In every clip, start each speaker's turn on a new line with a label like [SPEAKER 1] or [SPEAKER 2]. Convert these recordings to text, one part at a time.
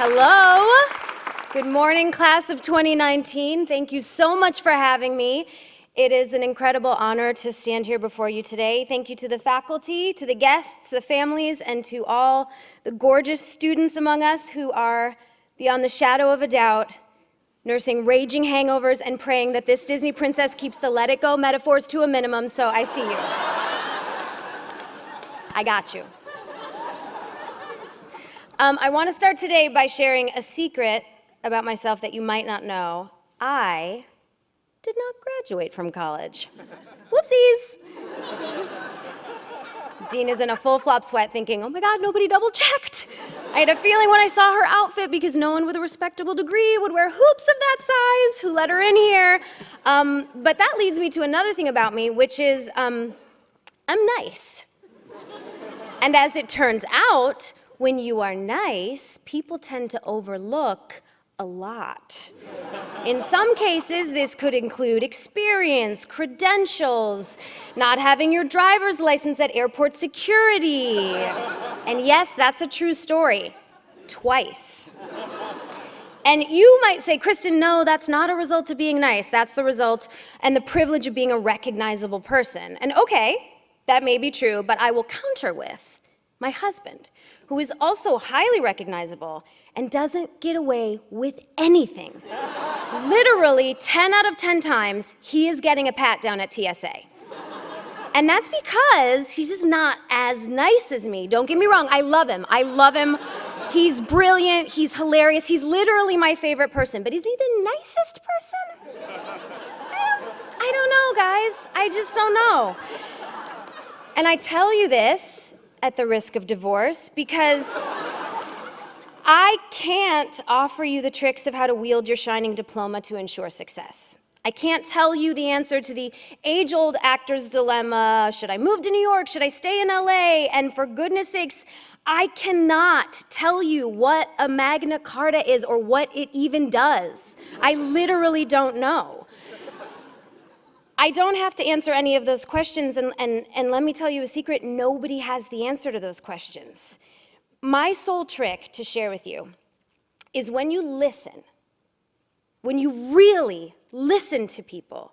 [SPEAKER 1] Hello. Good morning, class of 2019. Thank you so much for having me. It is an incredible honor to stand here before you today. Thank you to the faculty, to the guests, the families, and to all the gorgeous students among us who are, beyond the shadow of a doubt, nursing raging hangovers and praying that this Disney princess keeps the let it go metaphors to a minimum, so I see you. I got you. I want to start today by sharing a secret about myself that you might not know. I did not graduate from college. Whoopsies. Dean is in a full flop sweat thinking, oh my God, nobody double checked. I had a feeling when I saw her outfit, because no one with a respectable degree would wear hoops of that size, who let her in here. But that leads me to another thing about me, which is I'm nice. And as it turns out, when you are nice, people tend to overlook a lot. In some cases, this could include experience, credentials, not having your driver's license at airport security. And yes, that's a true story. Twice. And you might say, Kristen, no, that's not a result of being nice. That's the result and the privilege of being a recognizable person. And okay, that may be true, but I will counter with my husband, who is also highly recognizable and doesn't get away with anything. Literally 10 out of 10 times, he is getting a pat down at TSA. And that's because he's just not as nice as me. Don't get me wrong, I love him. He's brilliant, he's hilarious, he's literally my favorite person. But is he the nicest person? I don't know, guys. I just don't know. And I tell you this at the risk of divorce, because I can't offer you the tricks of how to wield your shining diploma to ensure success. I can't tell you the answer to the age-old actor's dilemma, should I move to New York, should I stay in LA? And for goodness sakes, I cannot tell you what a Magna Carta is or what it even does. I literally don't know. I don't have to answer any of those questions, and let me tell you a secret, nobody has the answer to those questions. My sole trick to share with you is when you listen, when you really listen to people,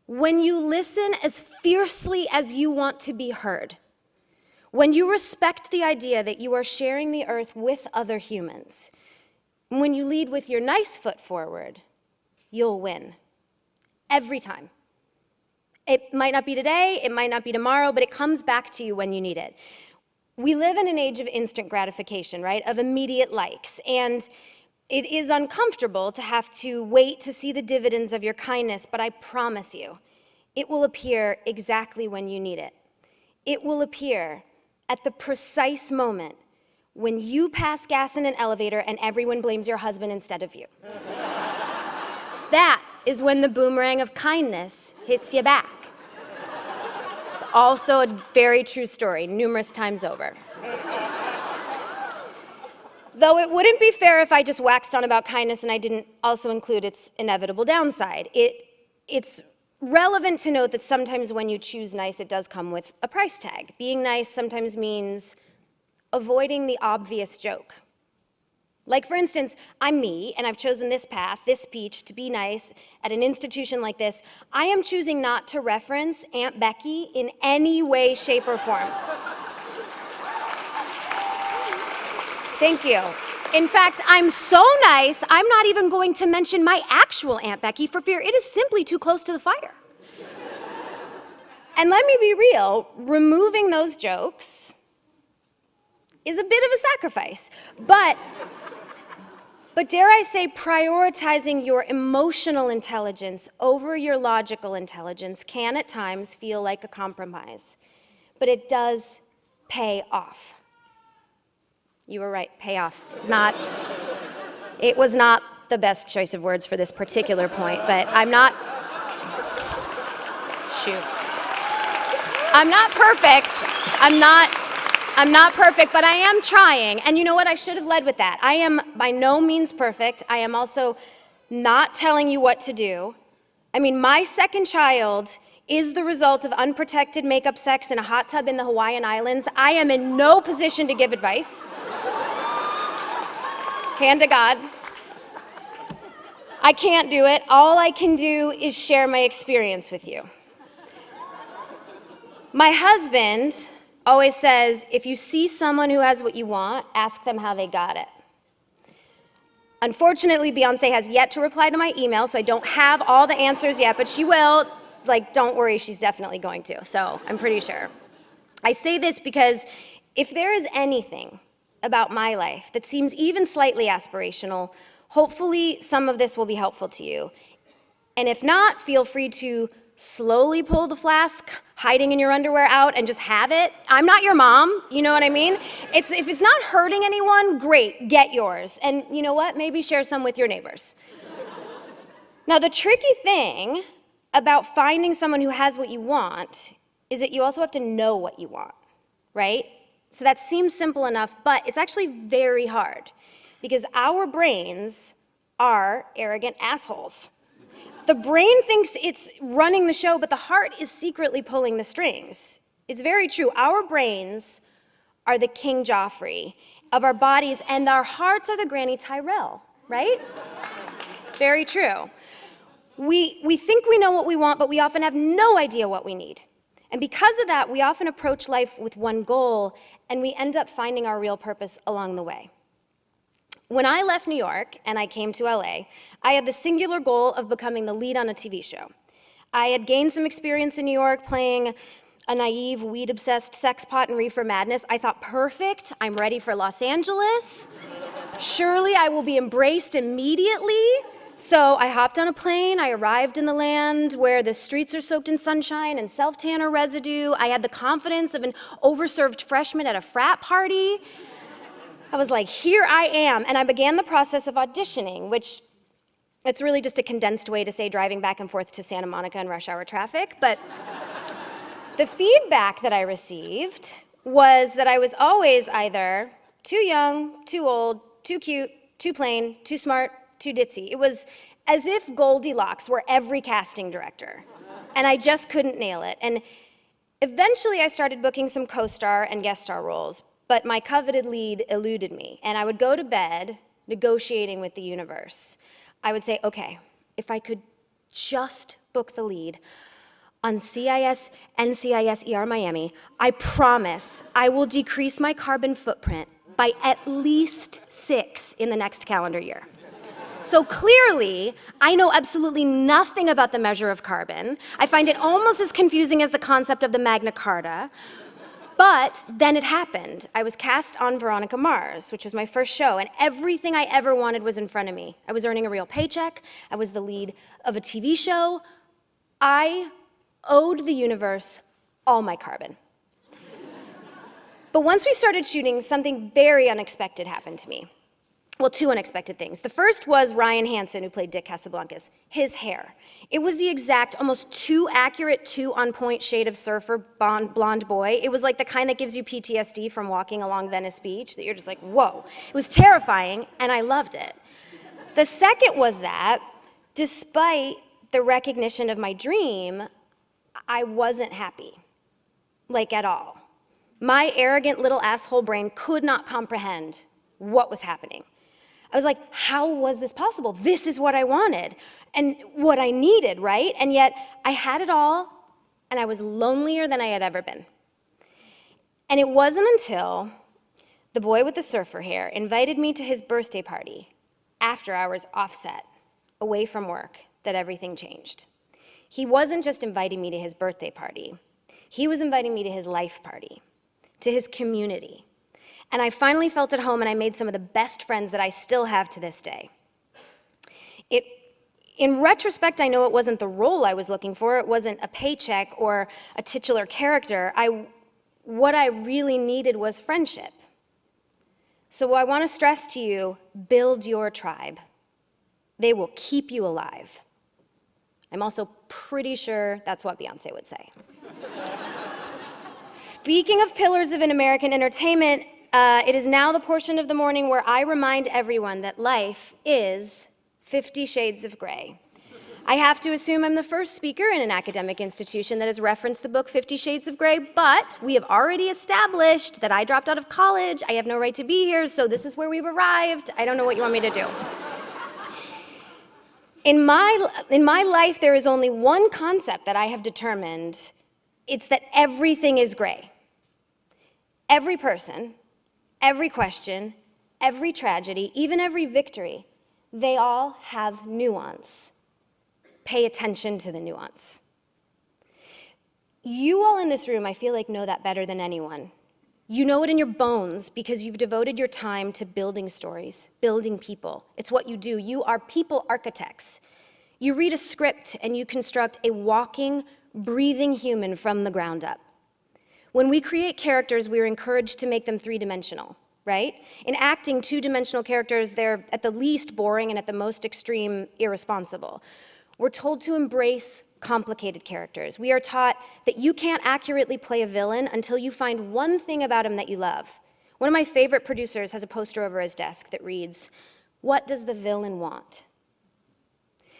[SPEAKER 1] when you listen as fiercely as you want to be heard, when you respect the idea that you are sharing the earth with other humans, when you lead with your nice foot forward, you'll win. Every time. It might not be today, it might not be tomorrow, but it comes back to you when you need it. We live in an age of instant gratification, right? Of immediate likes. And it is uncomfortable to have to wait to see the dividends of your kindness, but I promise you, it will appear exactly when you need it. It will appear at the precise moment when you pass gas in an elevator and everyone blames your husband instead of you. That is when the boomerang of kindness hits you back. It's also a very true story, numerous times over. Though it wouldn't be fair if I just waxed on about kindness and I didn't also include its inevitable downside. It's relevant to note that sometimes when you choose nice, it does come with a price tag. Being nice sometimes means avoiding the obvious joke. Like, for instance, I'm me, and I've chosen this path, this speech, to be nice at an institution like this. I am choosing not to reference Aunt Becky in any way, shape, or form. Thank you. In fact, I'm so nice, I'm not even going to mention my actual Aunt Becky for fear it is simply too close to the fire. And let me be real, removing those jokes is a bit of a sacrifice. But dare I say, prioritizing your emotional intelligence over your logical intelligence can at times feel like a compromise. But it does pay off. You were right, pay off. It was not the best choice of words for this particular point, but I'm not perfect. I'm not perfect, but I am trying. And you know what? I should have led with that. I am by no means perfect. I am also not telling you what to do. I mean, my second child is the result of unprotected makeup sex in a hot tub in the Hawaiian Islands. I am in no position to give advice. Hand to God. I can't do it. All I can do is share my experience with you. My husband always says, if you see someone who has what you want, ask them how they got it. Unfortunately, Beyonce has yet to reply to my email, so I don't have all the answers yet, but she will. Like, don't worry, she's definitely going to, so I'm pretty sure. I say this because if there is anything about my life that seems even slightly aspirational, hopefully some of this will be helpful to you. And if not, feel free to slowly pull the flask hiding in your underwear out and just have it. I'm not your mom, you know what I mean? If it's not hurting anyone, great, get yours. And you know what? Maybe share some with your neighbors. Now, the tricky thing about finding someone who has what you want is that you also have to know what you want, right? So that seems simple enough, but it's actually very hard because our brains are arrogant assholes. The brain thinks it's running the show, but the heart is secretly pulling the strings. It's very true. Our brains are the King Joffrey of our bodies, and our hearts are the Granny Tyrell, right? Very true. We think we know what we want, but we often have no idea what we need. And because of that, we often approach life with one goal, and we end up finding our real purpose along the way. When I left New York and I came to LA, I had the singular goal of becoming the lead on a TV show. I had gained some experience in New York playing a naive, weed-obsessed sexpot in Reefer Madness. I thought, perfect, I'm ready for Los Angeles. Surely I will be embraced immediately. So I hopped on a plane, I arrived in the land where the streets are soaked in sunshine and self-tanner residue. I had the confidence of an overserved freshman at a frat party. I was like, here I am, and I began the process of auditioning, which it's really just a condensed way to say driving back and forth to Santa Monica in rush hour traffic, but the feedback that I received was that I was always either too young, too old, too cute, too plain, too smart, too ditzy. It was as if Goldilocks were every casting director, and I just couldn't nail it. And eventually I started booking some co-star and guest star roles, but my coveted lead eluded me, and I would go to bed negotiating with the universe. I would say, okay, if I could just book the lead on CIS NCIS ER Miami, I promise I will decrease my carbon footprint by at least 6 in the next calendar year. So clearly, I know absolutely nothing about the measure of carbon. I find it almost as confusing as the concept of the Magna Carta. But then it happened. I was cast on Veronica Mars, which was my first show, and everything I ever wanted was in front of me. I was earning a real paycheck. I was the lead of a TV show. I owed the universe all my carbon. But once we started shooting, something very unexpected happened to me. Well, 2 unexpected things. The first was Ryan Hansen, who played Dick Casablancas. His hair. It was the exact, almost too accurate, too on-point shade of surfer blonde boy. It was like the kind that gives you PTSD from walking along Venice Beach, that you're just like, whoa. It was terrifying, and I loved it. The second was that, despite the recognition of my dream, I wasn't happy, like at all. My arrogant little asshole brain could not comprehend what was happening. I was like, how was this possible? This is what I wanted and what I needed, right? And yet I had it all, and I was lonelier than I had ever been. And it wasn't until the boy with the surfer hair invited me to his birthday party, after hours offset, away from work, that everything changed. He wasn't just inviting me to his birthday party. He was inviting me to his life party, to his community. And I finally felt at home, and I made some of the best friends that I still have to this day. In retrospect, I know it wasn't the role I was looking for. It wasn't a paycheck or a titular character. What I really needed was friendship. So I want to stress to you, build your tribe. They will keep you alive. I'm also pretty sure that's what Beyonce would say. Speaking of pillars of an American entertainment, it is now the portion of the morning where I remind everyone that life is 50 Shades of Grey. I have to assume I'm the first speaker in an academic institution that has referenced the book 50 Shades of Grey, but we have already established that I dropped out of college. I have no right to be here, so this is where we've arrived. I don't know what you want me to do. In my life, there is only one concept that I have determined. It's that everything is gray. Every person, every question, every tragedy, even every victory, they all have nuance. Pay attention to the nuance. You all in this room, I feel like, know that better than anyone. You know it in your bones because you've devoted your time to building stories, building people. It's what you do. You are people architects. You read a script and you construct a walking, breathing human from the ground up. When we create characters, we are encouraged to make them three-dimensional, right? In acting, two-dimensional characters, they're at the least boring and at the most extreme irresponsible. We're told to embrace complicated characters. We are taught that you can't accurately play a villain until you find one thing about him that you love. One of my favorite producers has a poster over his desk that reads, "What does the villain want?"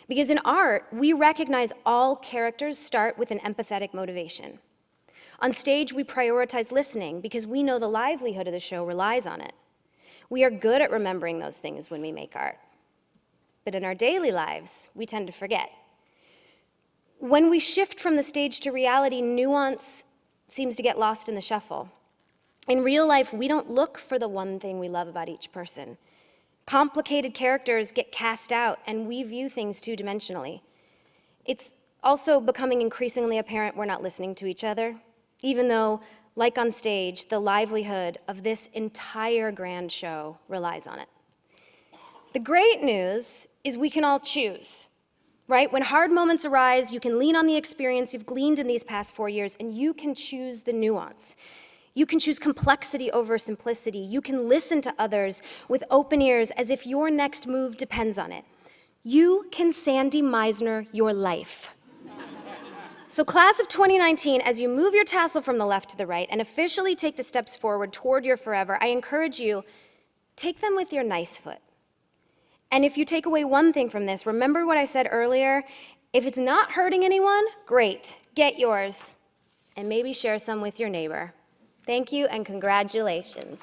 [SPEAKER 1] Because in art, we recognize all characters start with an empathetic motivation. On stage, we prioritize listening because we know the livelihood of the show relies on it. We are good at remembering those things when we make art. But in our daily lives, we tend to forget. When we shift from the stage to reality, nuance seems to get lost in the shuffle. In real life, we don't look for the one thing we love about each person. Complicated characters get cast out, and we view things two-dimensionally. It's also becoming increasingly apparent we're not listening to each other, even though, like on stage, the livelihood of this entire grand show relies on it. The great news is we can all choose, right? When hard moments arise, you can lean on the experience you've gleaned in these past 4 years, and you can choose the nuance. You can choose complexity over simplicity. You can listen to others with open ears as if your next move depends on it. You can Sandy Meisner your life. So class of 2019, as you move your tassel from the left to the right and officially take the steps forward toward your forever, I encourage you, take them with your nice foot. And if you take away one thing from this, remember what I said earlier. If it's not hurting anyone, great, get yours. And maybe share some with your neighbor. Thank you and congratulations.